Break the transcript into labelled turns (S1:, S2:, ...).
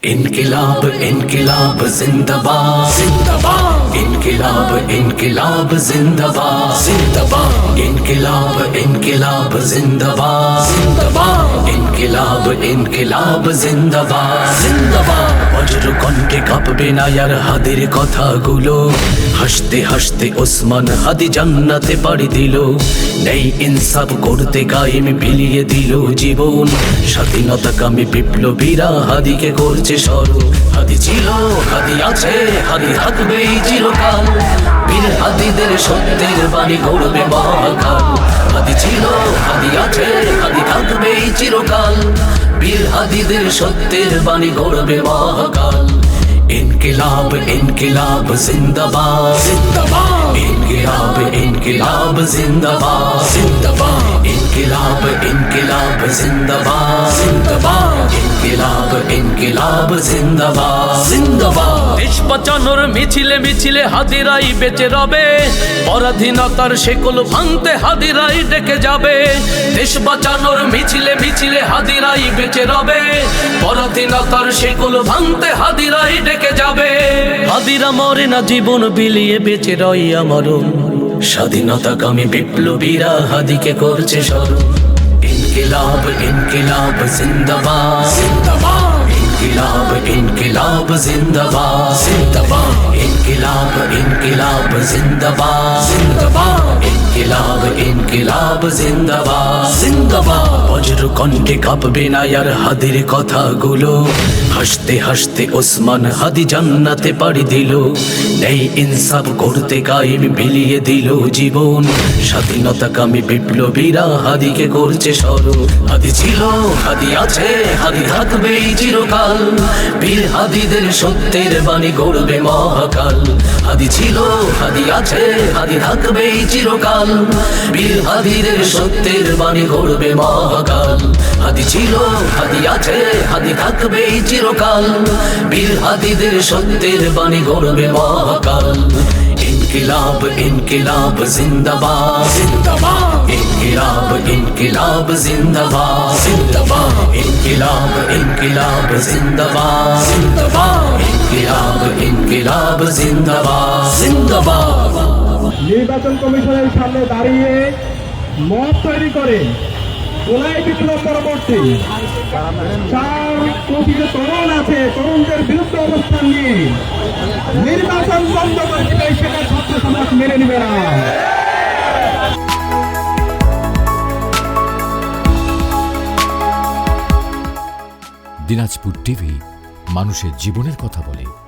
S1: इनकिलाब इनकिलाब जिंदाबाद जिंदाबाद इनकिलाब इनकिलाब जिंदाबाद जिंदाबाद इनकिलाब इनकिलाब जिंदाबाद जिंदाबाद इनकिलाब इनकिलाब जिंदाबाद जिंदाबाद বজ্র কণ্ঠে কাঁপবে না আর হাদির কথাগুলো হাসতে হাসতে ওসমান হাদি জান্নাতে পাড়ি দিল নেই ইনসাফ করতে কায়েম বিলিয়ে দিল জীবন স্বাধীনতা কামী বিপ্লবীরা হাদিকে করছে স্মরণ হাদি ছিল হাদি আছে হাদি থাকবে চিরকাল বীর হাদিদের সত্যের বাণী গড়বে মহাকাল হাদি ছিল হাদি আছে হাদি থাকবে চিরকাল বীর হাদিদের সত্যের বাণী গড়বে মহাকাল इनकिलाब इनकिलाब जिंदाबाद जिंदाबाद इनकिलाब इनकिलाब जिंदाबाद जिंदाबाद इनकिलाब इनकिलाब जिंदाबाद जिंदाबाद इनकिलाब इनकिलाब जिंदाबाद जिंदाबाद
S2: দেশ বাঁচানোর মিছিলে মিছিলে হাদিরাই বেঁচে রবে পরাধীনতার শেকল ভাঙতে হাদিরাই ডেকে যাবে দেশ বাঁচানোর মিছিলে মিছিলে হাদিরাই বেঁচে রবে পরাধীনতার শেকল ভাঙতে হাদিরাই ডেকে যাবে হাদিরা মরে না জীবন বিলিয়ে বেঁচে রই আমরণ
S1: স্বাধীনতা কামী বিপ্লবীরা হাদিকে করছে স্মরণ इनकिलाब इनकिलाब जिंदाबाद जिंदाबाद इनकिलाब इनकिलाब जिंदाबाद जिंदाबाद इनकिलाब इनकिलाब जिंदाबाद जिंदाबाद इनकिलाब इनकिलाब जिंदाबाद जिंदाबाद বজ্র কণ্ঠে কাঁপবে না আর হাদির কথাগুলো হাসতে হাসতে ওসমান হাদি জান্নাতে পাড়ি দিল নেই ইনসাফ করতে কায়েম বিলিয়ে দিল জীবন স্বাধীনতা কামী বিপ্লবীরা হাদিকে করছে স্মরণ হাদি ছিল হাদি আছে হাদি থাকবে চিরকাল বীর হাদিদের সত্যের বাণী গড়বে মহাকাল হাদি ছিল হাদি আছে হাদি থাকবে চিরকাল বীর হাদিদের সত্যের বাণী গড়বে মহাকাল হাদি ছিল হাদি আছে হাদি থাকবে চিরকাল বীর হাদিদের সত্যের বাণী গড়বে মহাকাল इनकिलाब इनकिलाब जिंदाबाद जिंदाबाद इनकिलाब इनकिलाब जिंदाबाद जिंदाबाद इनकिलाब इनकिलाब जिंदाबाद जिंदाबाद इनकिलाब इनकिलाब जिंदाबाद जिंदाबाद
S3: নির্বাচন কমিশনের সামনে দাঁড়িয়ে মত তৈরি করে জুলাই বিপ্লব পরবর্তী 4 কোটি যে তরুণ আছে তরুণদের বিরুদ্ধে অবস্থান নিয়ে নির্বাচন বন্ধ করে দিলে সেটা ছাত্র সমাজ মেনে নেবে না।
S4: দিনাজপুর টিভি মানুষের জীবনের কথা বলে।